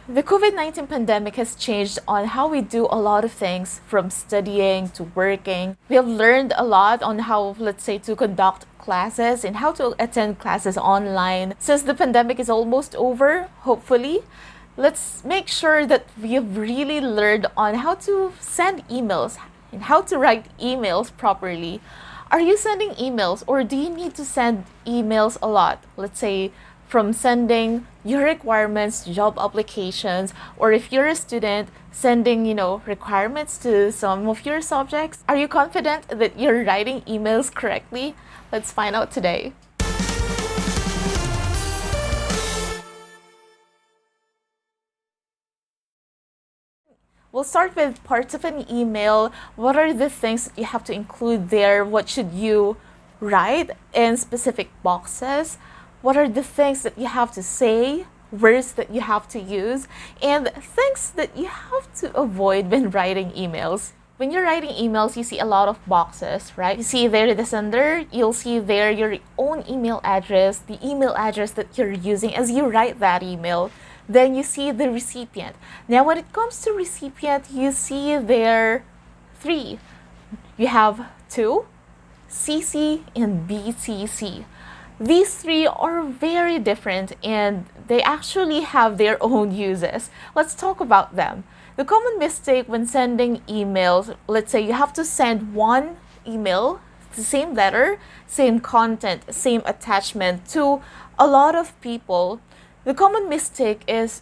The COVID-19 pandemic has changed on how we do a lot of things, from studying to working. We have learned a lot on how, let's say, to conduct classes and how to attend classes online. Since the pandemic is almost over, hopefully, let's make sure that we have really learned on how to send emails and how to write emails properly. Are you sending emails, or do you need to send emails a lot? Let's say from sending your requirements, job applications, or if you're a student, sending, requirements to some of your subjects. Are you confident that you're writing emails correctly? Let's find out today. We'll start with parts of an email. What are the things that you have to include there? What should you write in specific boxes? What are the things that you have to say, words that you have to use, and things that you have to avoid when writing emails? When you're writing emails, you see a lot of boxes, right? You see there the sender, you'll see there your own email address, the email address that you're using as you write that email. Then you see the recipient. Now, when it comes to recipient, you see there three. You have two, CC and BCC. These three are very different and they actually have their own uses. Let's talk about them. The common mistake when sending emails, let's say you have to send one email, the same letter, same content, same attachment to a lot of people. The common mistake is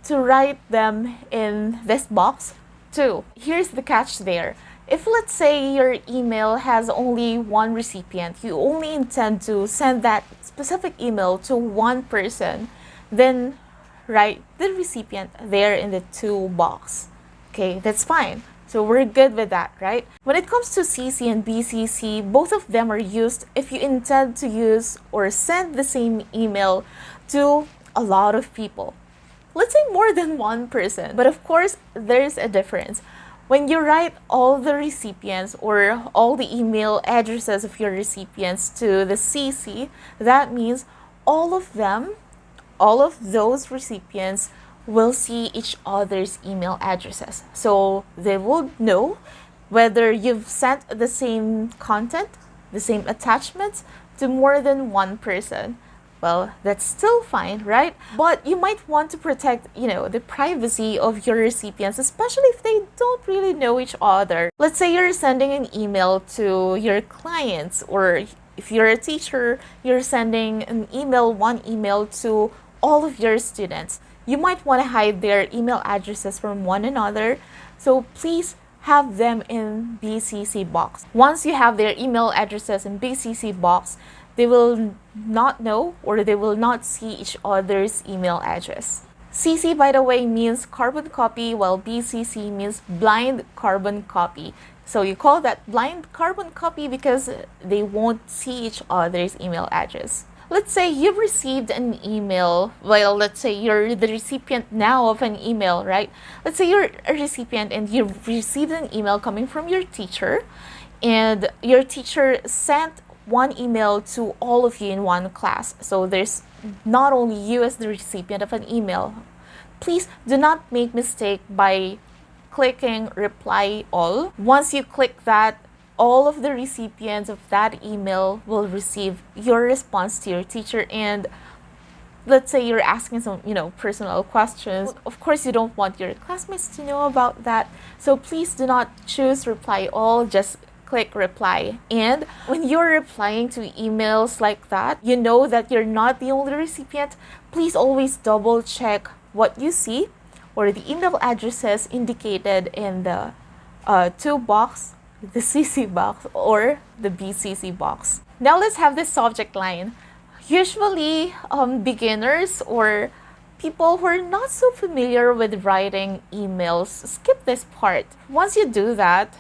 to write them in this box too. Here's the catch there. If, let's say, your email has only one recipient, you only intend to send that specific email to one person, then write the recipient there in the to box. Okay, that's fine. So we're good with that, right? When it comes to CC and BCC, both of them are used if you intend to use or send the same email to a lot of people. Let's say more than one person. But of course, there's a difference. When you write all the recipients or all the email addresses of your recipients to the CC, that means all of those recipients will see each other's email addresses. So they will know whether you've sent the same content, the same attachments to more than one person. Well, that's still fine, right? But you might want to protect, the privacy of your recipients, especially if they don't really know each other. Let's say you're sending an email to your clients, or if you're a teacher, you're sending one email to all of your students. You might want to hide their email addresses from one another. So please have them in BCC box. Once you have their email addresses in BCC box, they will not know or they will not see each other's email address. CC, by the way, means carbon copy, while BCC means blind carbon copy. So you call that blind carbon copy because they won't see each other's email address. Let's say you've received an email. Well, let's say you're the recipient now of an email, right? Let's say you're a recipient and you've received an email coming from your teacher, and your teacher sent one email to all of you in one class. So there's not only you as the recipient of an email. Please do not make mistake by clicking reply all. Once you click that, all of the recipients of that email will receive your response to your teacher. And let's say you're asking some, personal questions. Of course, you don't want your classmates to know about that. So please do not choose reply all, just click reply. And when you're replying to emails like that, you know that you're not the only recipient. Please always double check what you see or the email addresses indicated in the to box, the CC box, or the BCC box. Now let's have this subject line. Usually beginners or people who are not so familiar with writing emails skip this part. Once you do that,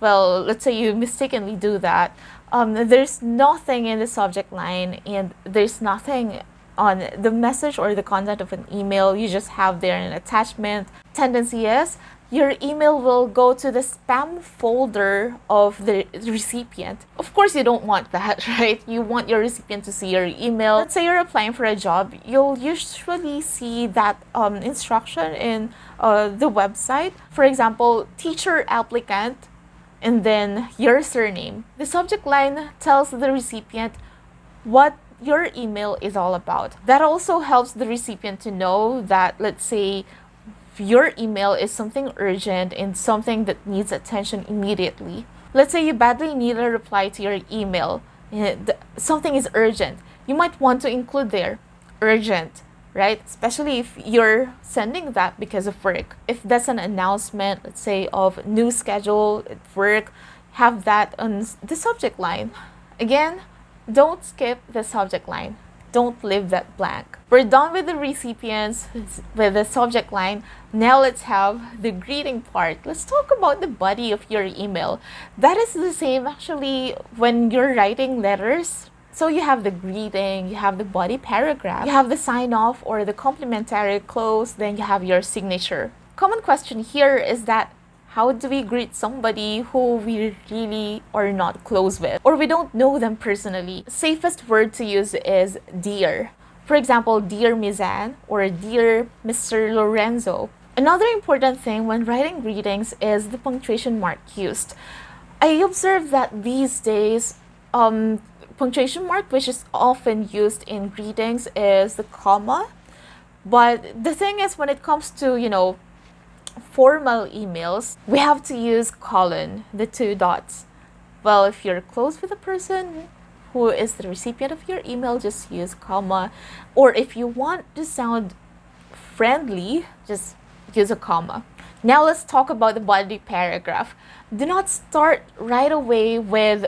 well, let's say you mistakenly do that, there's nothing in the subject line and there's nothing on the message or the content of an email. You just have there an attachment. Tendency is your email will go to the spam folder of the recipient. Of course, you don't want that, right? You want your recipient to see your email. Let's say you're applying for a job. You'll usually see that instruction in the website. For example, teacher applicant, and then your surname. The subject line tells the recipient what your email is all about. That also helps the recipient to know that, let's say, your email is something urgent and something that needs attention immediately. Let's say you badly need a reply to your email. Something is urgent. You might want to include there, urgent, right? Especially if you're sending that because of work. If that's an announcement, let's say, of new schedule at work, have that on the subject line. Again, don't skip the subject line. Don't leave that blank. We're done with the recipients, with the subject line. Now let's have the greeting part. Let's talk about the body of your email. That is the same actually when you're writing letters. So you have the greeting, you have the body paragraph, you have the sign off or the complimentary close, then you have your signature. Common question here is that how do we greet somebody who we really are not close with or we don't know them personally? Safest word to use is dear. For example, dear Ms. Anne or dear Mr. Lorenzo. Another important thing when writing greetings is the punctuation mark used. I observe that these days, punctuation mark which is often used in greetings is the comma. But the thing is, when it comes to, formal emails, we have to use colon, the 2 dots. Well, if you're close with a person who is the recipient of your email, just use comma. Or if you want to sound friendly, just use a comma. Now let's talk about the body paragraph. Do not start right away with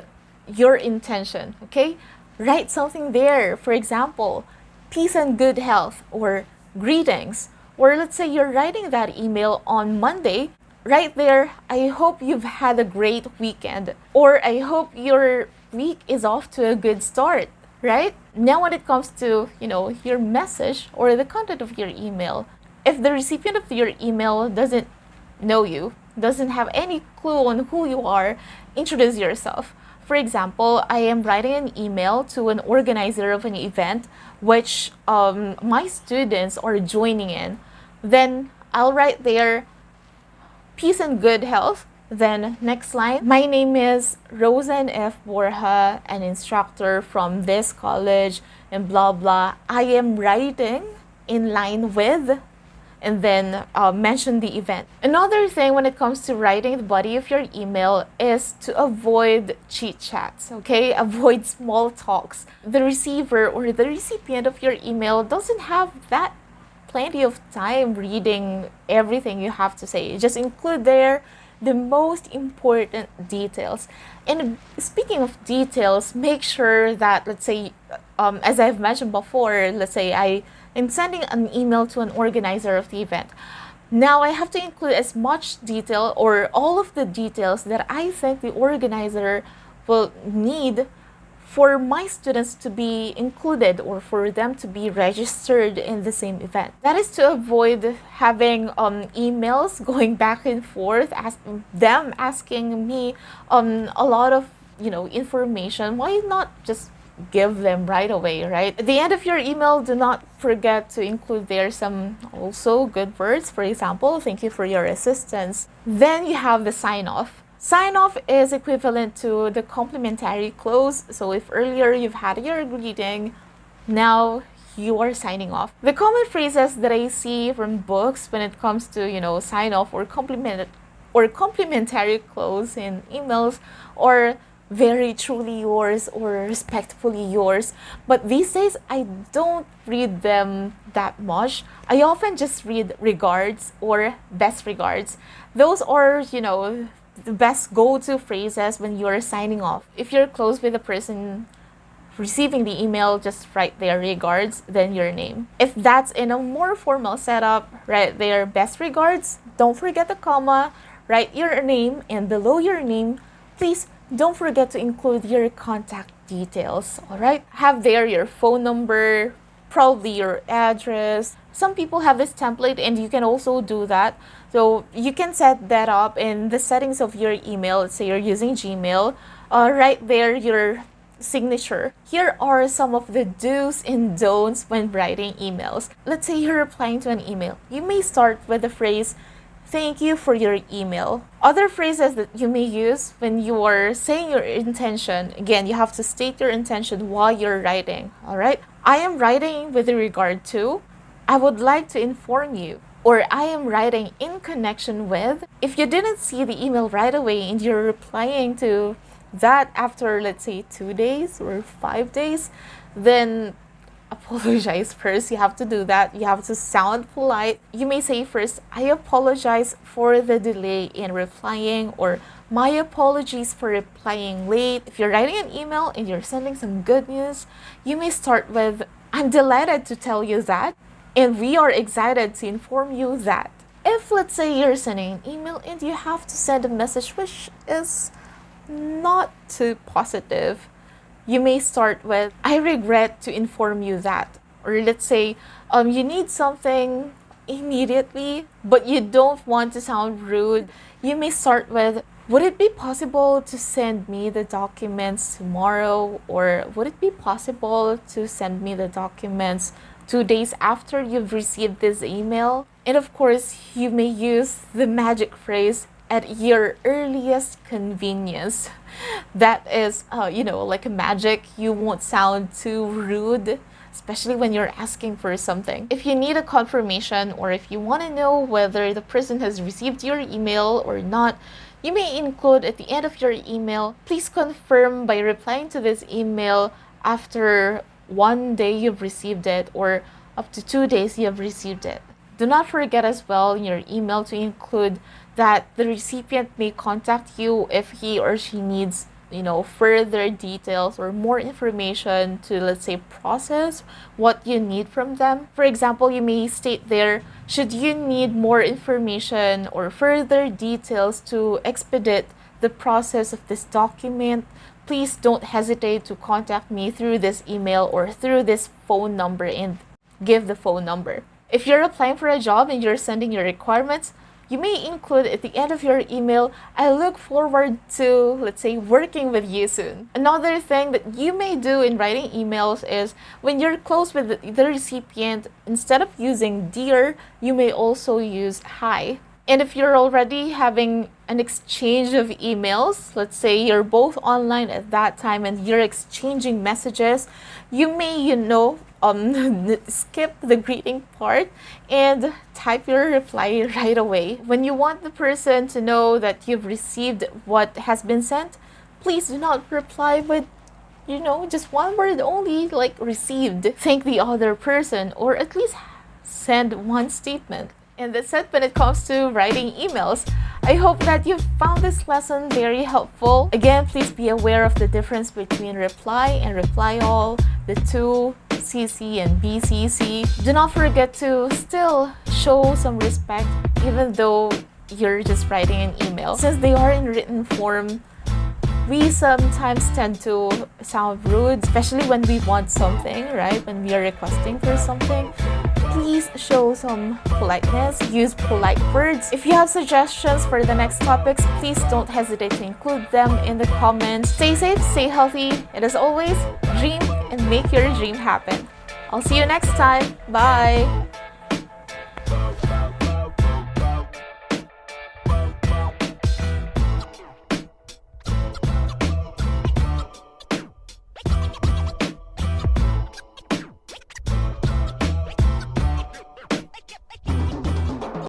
your intention, okay? Write something there. For example, peace and good health or greetings. Or let's say you're writing that email on Monday, right there, I hope you've had a great weekend. Or I hope your week is off to a good start, right? Now when it comes to, your message or the content of your email, if the recipient of your email doesn't know you, doesn't have any clue on who you are, introduce yourself. For example, I am writing an email to an organizer of an event which my students are joining in. Then I'll write there, peace and good health. Then next line, my name is Rosen F. Borja, an instructor from this college and blah blah. I am writing in line with, and then mention the event. Another thing when it comes to writing the body of your email is to avoid chit chats, okay? Avoid small talks. The receiver or the recipient of your email doesn't have that plenty of time reading everything you have to say. Just include there the most important details. And speaking of details, make sure that, let's say, as I've mentioned before, let's say I am sending an email to an organizer of the event. Now I have to include as much detail or all of the details that I think the organizer will need for my students to be included or for them to be registered in the same event. That is to avoid having emails going back and forth, them asking me a lot of information. Why not just give them right away, right? At the end of your email, do not forget to include there some also good words. For example, thank you for your assistance. Then you have the sign off. Sign off is equivalent to the complimentary close. So if earlier you've had your greeting, now you are signing off. The common phrases that I see from books when it comes to, sign off or complimentary close in emails or very truly yours or respectfully yours. But these days, I don't read them that much. I often just read regards or best regards. Those are, the best go-to phrases when you're signing off. If you're close with the person receiving the email, just write their regards, then your name. If that's in a more formal setup, write their best regards. Don't forget the comma, write your name, and below your name, please don't forget to include your contact details, all right? Have there your phone number, probably your address, Some people have this template, and you can also do that. So you can set that up in the settings of your email. Let's say you're using Gmail. Right there, your signature. Here are some of the do's and don'ts when writing emails. Let's say you're replying to an email. You may start with the phrase, "Thank you for your email." Other phrases that you may use when you are saying your intention, again, you have to state your intention while you're writing, all right? "I am writing with regard to," "I would like to inform you," or "I am writing in connection with." If you didn't see the email right away and you're replying to that after, let's say, 2 days or 5 days, then apologize first. You have to do that. You have to sound polite. You may say first, "I apologize for the delay in replying," or "My apologies for replying late." If you're writing an email and you're sending some good news, you may start with, "I'm delighted to tell you that, and we are excited to inform you that." If, let's say, you're sending an email and you have to send a message which is not too positive, you may start with, "I regret to inform you that." Or let's say you need something immediately, but you don't want to sound rude. You may start with, "Would it be possible to send me the documents tomorrow?" Or "Would it be possible to send me the documents 2 days after you've received this email?" And of course, you may use the magic phrase, "at your earliest convenience." That is, like a magic. You won't sound too rude, especially when you're asking for something. If you need a confirmation, or if you want to know whether the person has received your email or not, you may include at the end of your email, "Please confirm by replying to this email after 1 day you've received it, or up to 2 days you've received it." Do not forget as well in your email to include that the recipient may contact you if he or she needs, further details or more information to, let's say, process what you need from them. For example, you may state there, "Should you need more information or further details to expedite the process of this document, please don't hesitate to contact me through this email or through this phone number," and give the phone number. If you're applying for a job and you're sending your requirements, you may include at the end of your email, "I look forward to, let's say, working with you soon." Another thing that you may do in writing emails is when you're close with the recipient, instead of using "dear," you may also use "hi." And if you're already having an exchange of emails, let's say you're both online at that time and you're exchanging messages, you may, skip the greeting part and type your reply right away. When you want the person to know that you've received what has been sent, please do not reply with, just one word only, like "received." Thank the other person, or at least send one statement. And that's it when it comes to writing emails. I hope that you found this lesson very helpful. Again, please be aware of the difference between reply and reply all, the two, CC and BCC. Do not forget to still show some respect even though you're just writing an email. Since they are in written form, we sometimes tend to sound rude, especially when we want something, right? When we are requesting for something. Please show some politeness, use polite words. If you have suggestions for the next topics, please don't hesitate to include them in the comments. Stay safe, stay healthy, and as always, dream and make your dream happen. I'll see you next time. Bye!